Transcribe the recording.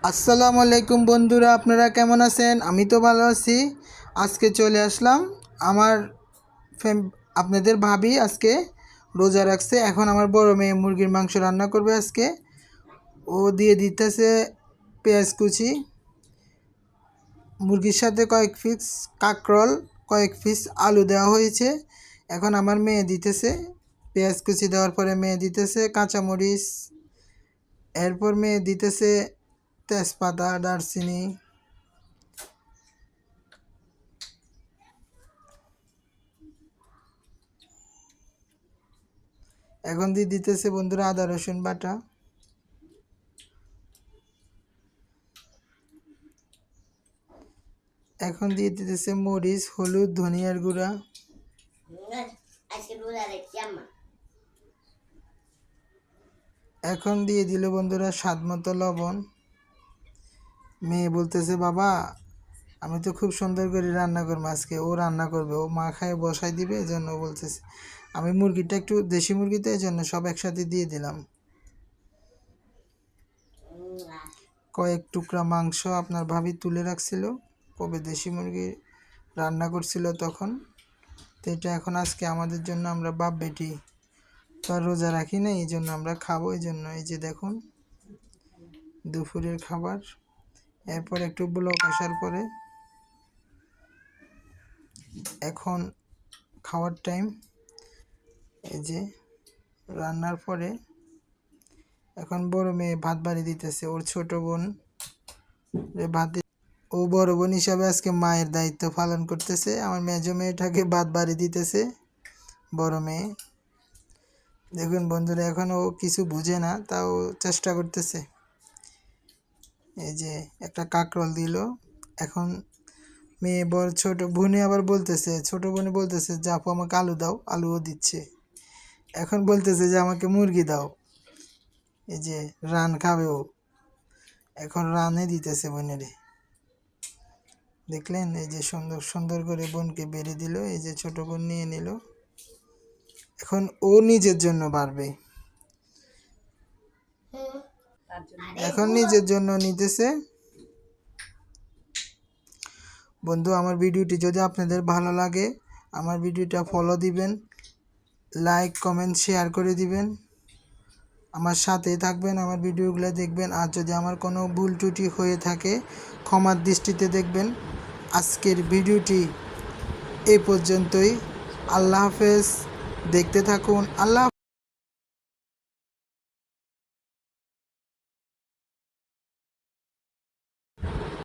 আসসালামু আলাইকুম বন্ধুরা, আপনারা কেমন আছেন? আমি তো ভালো আছি। আজকে চলে আসলাম আমার আপনাদের ভাবি আজকে রোজা রাখছে। এখন আমার বড় মেয়ে মুরগির মাংস রান্না করবে আজকে। ও দিয়ে দিতেছে পেঁয়াজ কুচি, মুরগির সাথে কয়েক পিস কাঁকরোল, কয়েক পিস আলু দেওয়া হয়েছে। এখন আমার মেয়ে দিতেছে পেঁয়াজ কুচি, দেওয়ার পরে মেয়ে দিতেছে কাঁচামরিচ, এরপর মেয়ে দিতেছে তেজপাতা, দারচিনি, এখন দিয়ে দিতেছে বন্ধুরা আদা রসুন বাটা, এখন দিয়ে দিতেছে মরিচ, হলুদ, ধনিয়ার গুঁড়া, এখন দিয়ে দিল বন্ধুরা স্বাদ মতো লবণ। মেয়ে বলতেছে, বাবা আমি তো খুব সুন্দর করে রান্না করবো আজকে। ও রান্না করবে, ও মা খায় বসাই দিবে, এই জন্য বলতেছে। আমি মুরগিটা একটু দেশি মুরগি তো, এই জন্য সব একসাথে দিয়ে দিলাম। কয়েক টুকরা মাংস আপনার ভাবি তুলে রাখছিল, কবে দেশি মুরগি রান্না করছিল তখন। তো এটা এখন আজকে আমাদের জন্য, আমরা বাপ বেটি তো আর রোজা রাখি না, এই জন্য আমরা খাবো। এই জন্য এই যে দেখুন দুপুরের খাবার। এরপর একটু ব্লক আসার পরে এখন খাওয়ার টাইম। এই যে রান্নার পরে এখন বড় মেয়ে ভাত বাড়ি দিতেছে, ওর ছোট বোন ভাত। ও বড় বোন হিসাবে আজকে মায়ের দায়িত্ব পালন করতেছে। আমার মেজো মেয়েটাকে ভাত বাড়ি দিতেছে বড় মেয়ে। দেখুন বন্ধুরা, এখন ও কিছু বুঝে না, তাও চেষ্টা করতেছে। এই যে একটা কাঁকরোল দিল। এখন মেয়ে বড় ছোট বোনে আবার বলতেছে, ছোট বোনে বলতেছে যে আপু আমাকে আলু দাও, আলুও দিচ্ছে। এখন বলতেছে যে আমাকে মুরগি দাও, এই যে রান খাবে ও, এখন রানে দিতেছে বোনেরে। দেখলেন, এই যে সুন্দর সুন্দর করে বোনকে বেড়ে দিল। এই যে ছোট বোন নিয়ে নিল, এখন ও নিজের জন্য বাড়বে, এখন নিজের জন্য নিতেছে। বন্ধু, আমার ভিডিওটি যদি আপনাদের ভালো লাগে, আমার ভিডিওটা ফলো দিবেন, লাইক কমেন্ট শেয়ার করে দিবেন, আমার সাথেই থাকবেন, আমার ভিডিওগুলো দেখবেন। আর যদি আমার কোনো ভুল ত্রুটি হয়ে থাকে ক্ষমার দৃষ্টিতে দেখবেন। আজকের ভিডিওটি এই পর্যন্তই। আল্লাহ হাফেজ, দেখতে থাকুন। আল্লাহ।